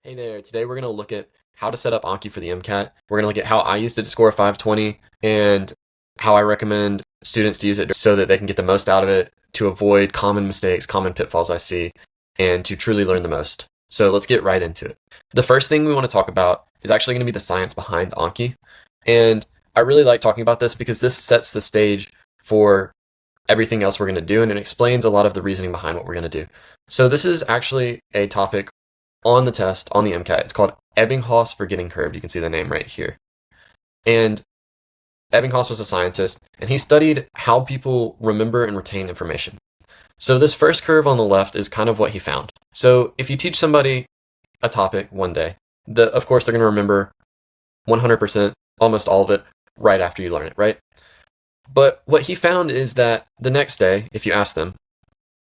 Hey there, today we're going to look at how to set up Anki for the MCAT. We're going to look at how I used it to score a 520 and how I recommend students to use it so that they can get the most out of it, to avoid common mistakes, common pitfalls I see, and to truly learn the most. So let's get right into it. The first thing we want to talk about is actually going to be the science behind Anki. And I really like talking about this because this sets the stage for everything else we're going to do, and it explains a lot of the reasoning behind what we're going to do. So this is actually a topic on the test, on the MCAT. It's called Ebbinghaus forgetting curve. You can see the name right here. And Ebbinghaus was a scientist, and he studied how people remember and retain information. So this first curve on the left is kind of what he found. So if you teach somebody a topic one day, of course they're going to remember 100%, almost all of it, right after you learn it, right? But what he found is that the next day, if you ask them,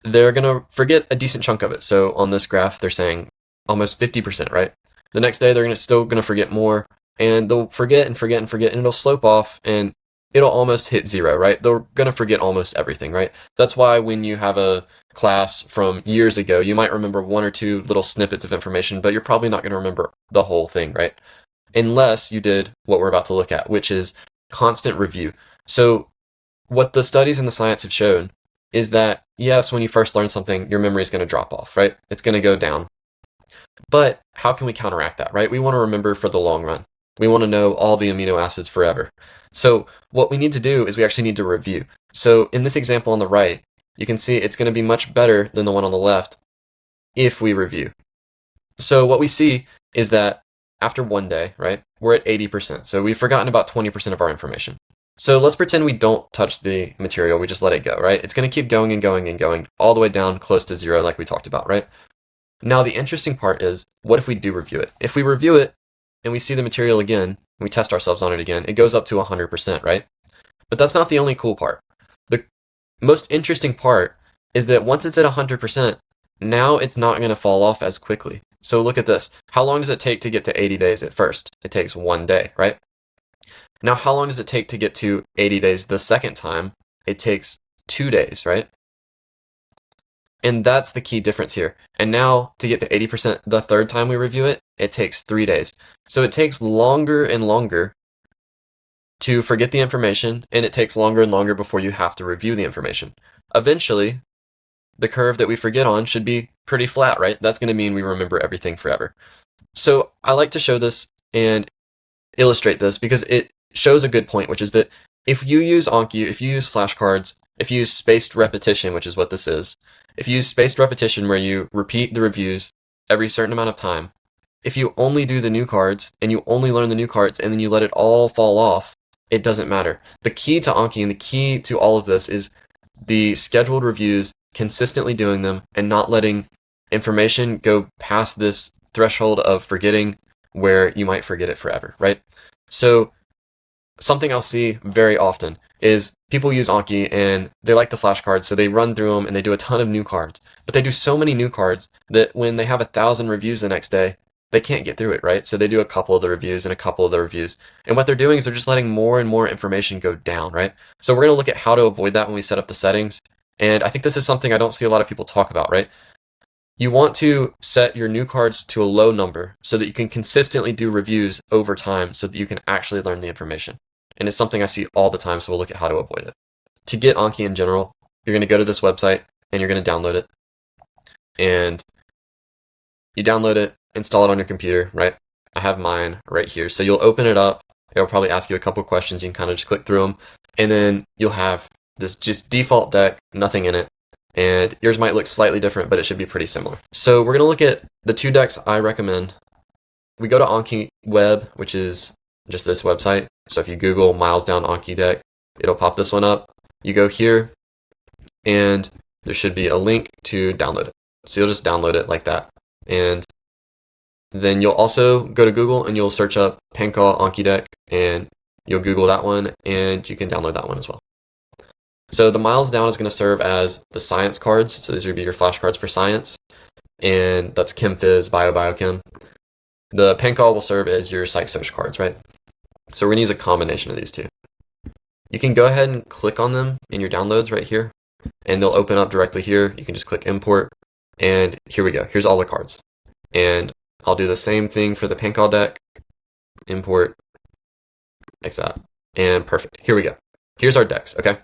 they're going to forget a decent chunk of it. So on this graph, they're saying almost 50%, right? The next day, they're still going to forget more, and they'll forget and forget and forget, and it'll slope off, and it'll almost hit zero, right? They're going to forget almost everything, right? That's why when you have a class from years ago, you might remember one or two little snippets of information, but you're probably not going to remember the whole thing, right? Unless you did what we're about to look at, which is constant review. So what the studies and the science have shown is that, yes, when you first learn something, your memory is going to drop off, right? It's going to go down. But how can we counteract that, right? We want to remember for the long run. We want to know all the amino acids forever. So what we need to do is we actually need to review. So in this example on the right, you can see it's going to be much better than the one on the left if we review. So what we see is that after one day, right, we're at 80%. So we've forgotten about 20% of our information. So let's pretend we don't touch the material, we just let it go, right? It's going to keep going and going and going all the way down close to zero like we talked about, right? Now, the interesting part is, what if we do review it? If we review it and we see the material again, and we test ourselves on it again, it goes up to 100%, right? But that's not the only cool part. The most interesting part is that once it's at 100%, now it's not going to fall off as quickly. So look at this. How long does it take to get to 80 days at first? It takes 1 day, right? Now, how long does it take to get to 80 days the second time? It takes 2 days, right? And that's the key difference here. And now to get to 80% the third time we review it, it takes 3 days. So it takes longer and longer to forget the information, and it takes longer and longer before you have to review the information. Eventually, the curve that we forget on should be pretty flat, right? That's going to mean we remember everything forever. So I like to show this and illustrate this because it shows a good point, which is that if you use Anki, if you use flashcards, if you use spaced repetition, which is what this is, if you use spaced repetition where you repeat the reviews every certain amount of time, if you only do the new cards and you only learn the new cards and then you let it all fall off, it doesn't matter. The key to Anki and the key to all of this is the scheduled reviews, consistently doing them, and not letting information go past this threshold of forgetting where you might forget it forever, right? So something I'll see very often is people use Anki and they like the flashcards, so they run through them and they do a ton of new cards. But they do so many new cards that when they have 1,000 reviews the next day, they can't get through it, right? So they do a couple of the reviews and a couple of the reviews. And what they're doing is they're just letting more and more information go down, right? So we're going to look at how to avoid that when we set up the settings. And I think this is something I don't see a lot of people talk about, right? You want to set your new cards to a low number so that you can consistently do reviews over time so that you can actually learn the information. And it's something I see all the time, so we'll look at how to avoid it. To get Anki in general, you're going to go to this website and you're going to download it. And you download it, install it on your computer, right? I have mine right here. So you'll open it up. It'll probably ask you a couple questions. You can kind of just click through them. And then you'll have this just default deck, nothing in it. And yours might look slightly different, but it should be pretty similar. So we're going to look at the 2 decks I recommend. We go to Anki Web, which is just this website. So if you Google Miles Down Anki deck, it'll pop this one up. You go here, and there should be a link to download it. So you'll just download it like that. And then you'll also go to Google and you'll search up percentile Anki deck, and you'll Google that one, and you can download that one as well. So the Miles Down is going to serve as the science cards. So these would be your flashcards for science, and that's Chem Phys, Biochem. The percentile will serve as your Psych Social cards, right? So we're going to use a combination of these two. You can go ahead and click on them in your downloads right here, and they'll open up directly here. You can just click import, and here we go. Here's all the cards. And I'll do the same thing for the percentile deck. Import, like that, and perfect. Here we go. Here's our decks, okay?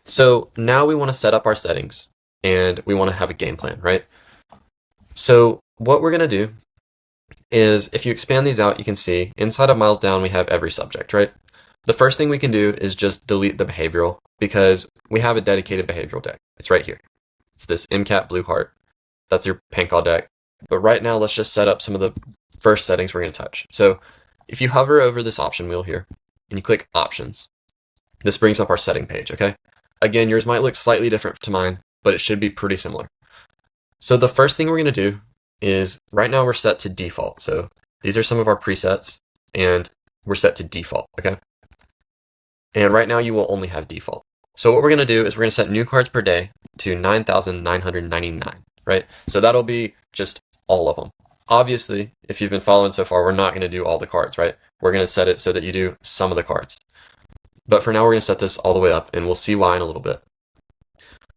So now we want to set up our settings, and we want to have a game plan, right? So what we're going to do is, if you expand these out, you can see inside of Miles Down, we have every subject, right? The first thing we can do is just delete the behavioral, because we have a dedicated behavioral deck. It's right here. It's this MCAT blue heart. That's your percentile deck. But right now, let's just set up some of the first settings we're going to touch. So if you hover over this option wheel here and you click options, this brings up our setting page, okay? Again, yours might look slightly different to mine, but it should be pretty similar. So the first thing we're going to do is, right now we're set to default. So these are some of our presets, and we're set to default, okay? And right now you will only have default. So what we're going to do is we're going to set new cards per day to 9,999, right? So that'll be just all of them. Obviously, if you've been following so far, we're not going to do all the cards, right? We're going to set it so that you do some of the cards. But for now, we're going to set this all the way up, and we'll see why in a little bit.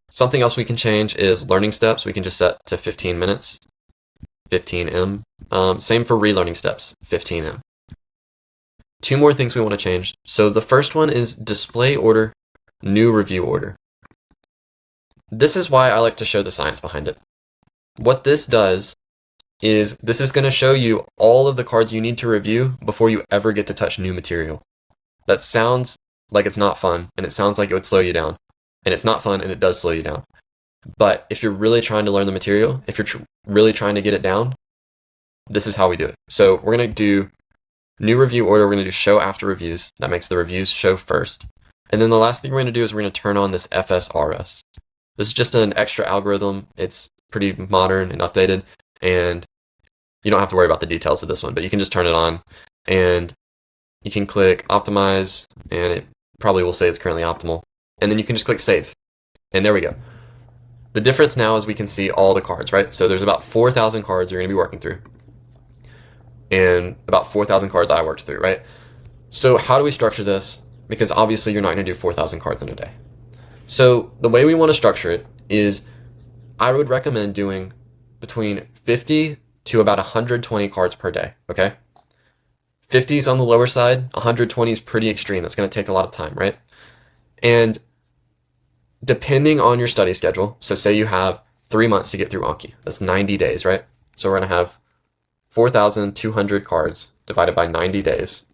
Something else we can change is learning steps. We can just set to 15 minutes, 15M. Same for relearning steps, 15M. Two more things we want to change. So the first one is display order, new review order. This is why I like to show the science behind it. What this does is, this is going to show you all of the cards you need to review before you ever get to touch new material. That sounds like it's not fun, and it sounds like it would slow you down. And it's not fun, and it does slow you down. But if you're really trying to learn the material, if you're really trying to get it down, this is how we do it. So we're going to do new review order. We're going to do show after reviews. That makes the reviews show first. And then the last thing we're going to do is we're going to turn on this FSRS. This is just an extra algorithm. It's pretty modern and updated, and you don't have to worry about the details of this one, but you can just turn it on, and you can click optimize, and it probably will say it's currently optimal. And then you can just click save. And there we go. The difference now is we can see all the cards, right? So there's about 4,000 cards you're going to be working through. And about 4,000 cards I worked through, right? So how do we structure this? Because obviously you're not going to do 4,000 cards in a day. So the way we want to structure it is, I would recommend doing between 50 to about 120 cards per day, okay? 50 is on the lower side, 120 is pretty extreme. That's going to take a lot of time, right? And depending on your study schedule, so say you have 3 months to get through Anki, that's 90 days, right? So we're going to have 4,200 cards divided by 90 days.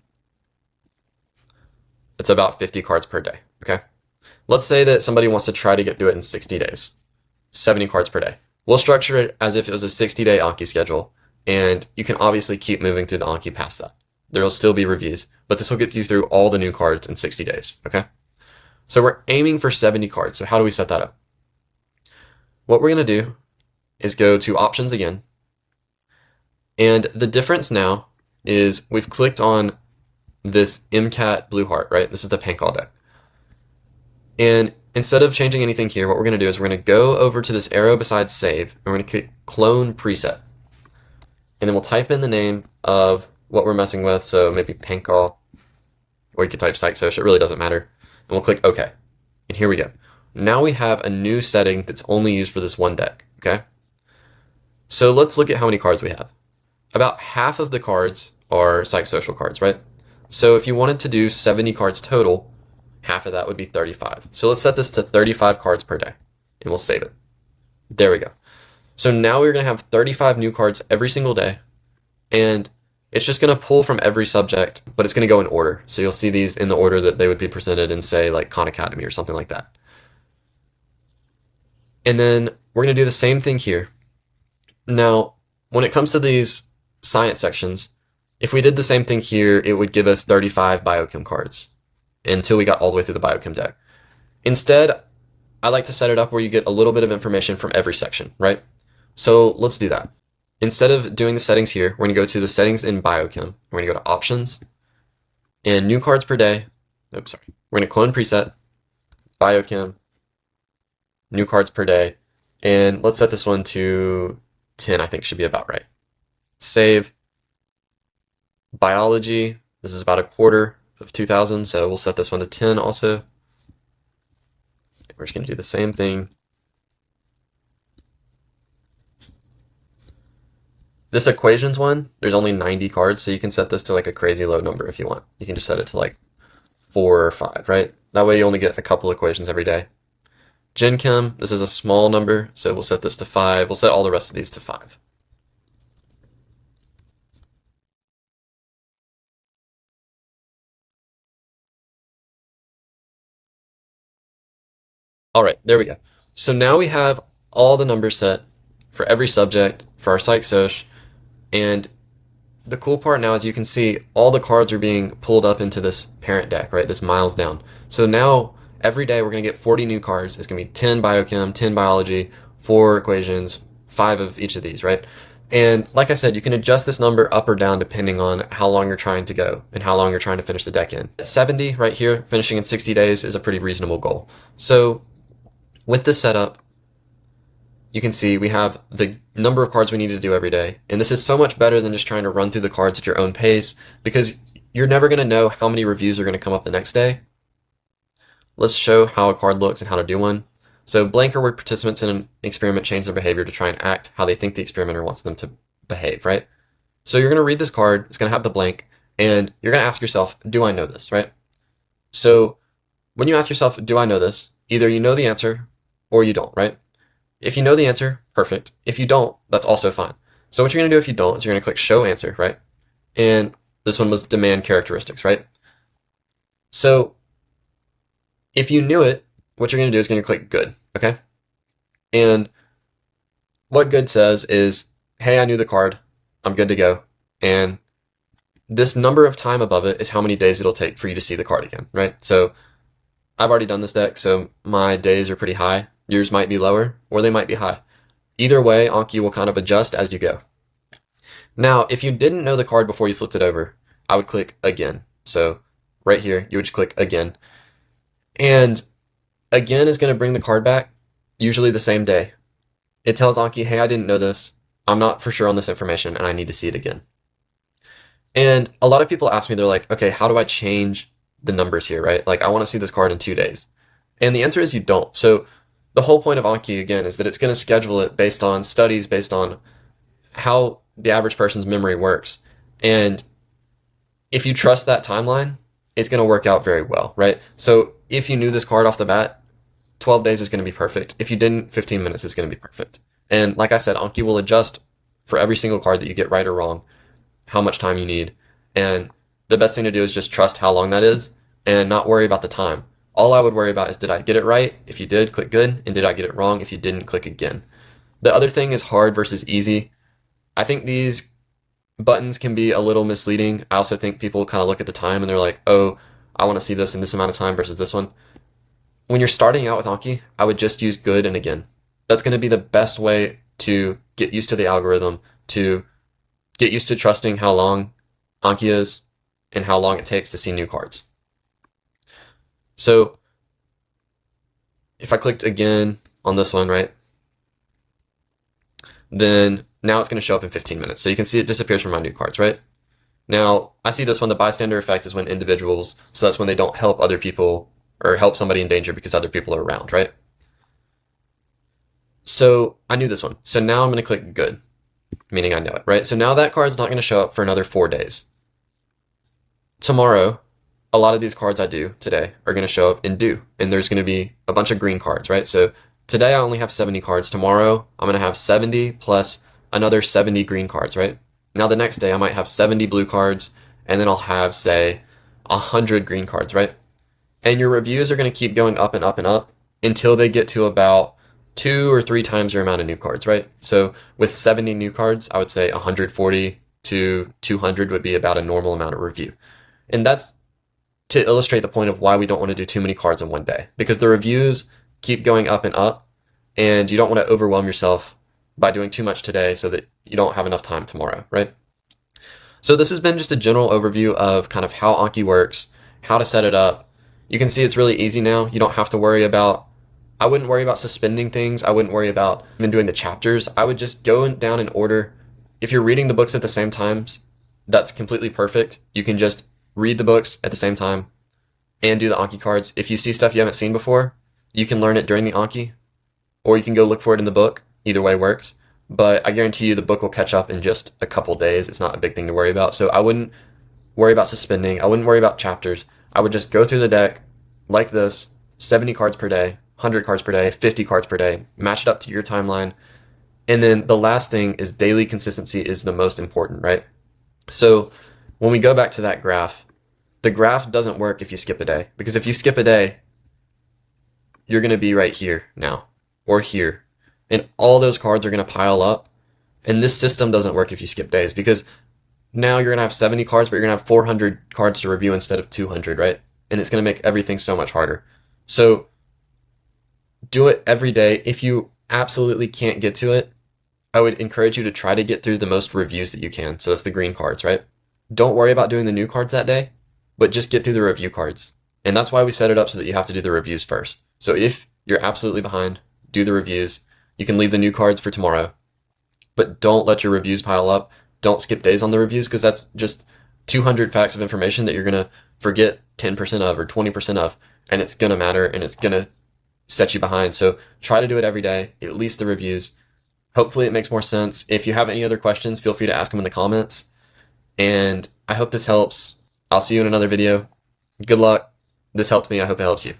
It's about 50 cards per day, okay? Let's say that somebody wants to try to get through it in 60 days, 70 cards per day. We'll structure it as if it was a 60-day Anki schedule, and you can obviously keep moving through the Anki past that. There will still be reviews, but this will get you through all the new cards in 60 days, okay? So we're aiming for 70 cards. So how do we set that up? What we're going to do is go to options again. And the difference now is we've clicked on this MCAT blue heart, right? This is the percentile deck. And instead of changing anything here, what we're going to do is we're going to go over to this arrow beside save, and we're going to click clone preset. And then we'll type in the name of what we're messing with. So maybe percentile, or you could type psychsocial, it really doesn't matter. And we'll click OK. And here we go. Now we have a new setting that's only used for this one deck, okay? So let's look at how many cards we have. About half of the cards are psychosocial cards, right? So if you wanted to do 70 cards total, half of that would be 35. So let's set this to 35 cards per day, and we'll save it. There we go. So now we're going to have 35 new cards every single day, and it's just going to pull from every subject, but it's going to go in order. So you'll see these in the order that they would be presented in, say, like Khan Academy or something like that. And then we're going to do the same thing here. Now, when it comes to these science sections, if we did the same thing here, it would give us 35 biochem cards until we got all the way through the biochem deck. Instead, I like to set it up where you get a little bit of information from every section, right? So let's do that. Instead of doing the settings here, we're going to go to the settings in biochem. We're going to go to options and new cards per day. Oops, sorry. We're going to clone preset, biochem, new cards per day. And let's set this one to 10, I think should be about right. Save. Biology, this is about a quarter of 2,000, so we'll set this one to 10 also. We're just going to do the same thing. This equations one, there's only 90 cards, so you can set this to like a crazy low number if you want. You can just set it to like 4 or 5, right? That way you only get a couple equations every day. Gen Chem, this is a small number, so we'll set this to 5. We'll set all the rest of these to 5. All right, there we go. So now we have all the numbers set for every subject for our psych soc, and the cool part now is you can see all the cards are being pulled up into this parent deck, right? This miles down. So now every day we're going to get 40 new cards. It's going to be 10 biochem, 10 biology, 4 equations, 5 of each of these, right? And like I said, you can adjust this number up or down depending on how long you're trying to go and how long you're trying to finish the deck in. 70 right here, finishing in 60 days is a pretty reasonable goal. So with this setup, you can see we have the number of cards we need to do every day. And this is so much better than just trying to run through the cards at your own pace because you're never going to know how many reviews are going to come up the next day. Let's show how a card looks and how to do one. So blank are where participants in an experiment change their behavior to try and act how they think the experimenter wants them to behave, right? So you're going to read this card, it's going to have the blank, and you're going to ask yourself, do I know this, right? So when you ask yourself, do I know this? Either you know the answer or you don't, right? If you know the answer, perfect. If you don't, that's also fine. So what you're going to do if you don't is you're going to click show answer, right? And this one was demand characteristics, right? So if you knew it, what you're going to do is going to click good, okay? And what good says is, hey, I knew the card, I'm good to go. And this number of time above it is how many days it'll take for you to see the card again, right? So I've already done this deck, so my days are pretty high. Yours might be lower, or they might be high. Either way, Anki will kind of adjust as you go. Now, if you didn't know the card before you flipped it over, I would click again. So right here, you would just click again. And again is going to bring the card back, usually the same day. It tells Anki, hey, I didn't know this. I'm not for sure on this information, and I need to see it again. And a lot of people ask me, they're like, okay, how do I change the numbers here, right? Like, I want to see this card in 2 days. And the answer is you don't. So the whole point of Anki, again, is that it's going to schedule it based on studies, based on how the average person's memory works. And if you trust that timeline, it's going to work out very well, right? So if you knew this card off the bat, 12 days is going to be perfect. If you didn't, 15 minutes is going to be perfect. And like I said, Anki will adjust for every single card that you get right or wrong, how much time you need. And the best thing to do is just trust how long that is and not worry about the time. All I would worry about is, did I get it right? If you did, click good. And did I get it wrong? If you didn't, click again. The other thing is hard versus easy. I think these buttons can be a little misleading. I also think people kind of look at the time and they're like, oh, I want to see this in this amount of time versus this one. When you're starting out with Anki, I would just use good and again. That's going to be the best way to get used to the algorithm, to get used to trusting how long Anki is and how long it takes to see new cards. So if I clicked again on this one, right, then now it's going to show up in 15 minutes. So you can see it disappears from my new cards, right? Now, I see this one, the bystander effect is when individuals, so that's when they don't help other people or help somebody in danger because other people are around, right? So I knew this one. So now I'm going to click good, meaning I know it, right? So now that card's not going to show up for another 4 days. Tomorrow, a lot of these cards I do today are going to show up in due, and there's going to be a bunch of green cards, right? So today I only have 70 cards. Tomorrow I'm going to have 70 plus another 70 green cards, right? Now the next day I might have 70 blue cards, and then I'll have, say, 100 green cards, right? And your reviews are going to keep going up and up and up until they get to about 2 or 3 times your amount of new cards, right? So with 70 new cards, I would say 140 to 200 would be about a normal amount of review. And that's to illustrate the point of why we don't want to do too many cards in one day, because the reviews keep going up and up, and you don't want to overwhelm yourself by doing too much today so that you don't have enough time tomorrow, right? So this has been just a general overview of kind of how Anki works, how to set it up. You can see it's really easy now. You don't have to worry about, I wouldn't worry about suspending things. I wouldn't worry about even doing the chapters. I would just go down in order. If you're reading the books at the same times, that's completely perfect. You can just read the books at the same time and do the Anki cards. If you see stuff you haven't seen before, you can learn it during the Anki, or you can go look for it in the book. Either way works. but I guarantee you the book will catch up in just a couple days. It's not a big thing to worry about. So I wouldn't worry about suspending. I wouldn't worry about chapters. I would just go through the deck like this, 70 cards per day, 100 cards per day, 50 cards per day, match it up to your timeline. And then the last thing is daily consistency is the most important, right? So when we go back to that graph, the graph doesn't work if you skip a day, because if you skip a day, you're going to be right here now or here. And all those cards are going to pile up. And this system doesn't work if you skip days, because now you're going to have 70 cards, but you're going to have 400 cards to review instead of 200, right? And it's going to make everything so much harder. So do it every day. If you absolutely can't get to it, I would encourage you to try to get through the most reviews that you can. So that's the green cards, right? Don't worry about doing the new cards that day, but just get through the review cards. And that's why we set it up so that you have to do the reviews first. So if you're absolutely behind, do the reviews. You can leave the new cards for tomorrow, but don't let your reviews pile up. Don't skip days on the reviews, because that's just 200 facts of information that you're going to forget 10% of or 20% of, and it's going to matter and it's going to set you behind. So try to do it every day, at least the reviews. Hopefully it makes more sense. If you have any other questions, feel free to ask them in the comments. And I hope this helps. I'll see you in another video. Good luck. This helped me. I hope it helps you.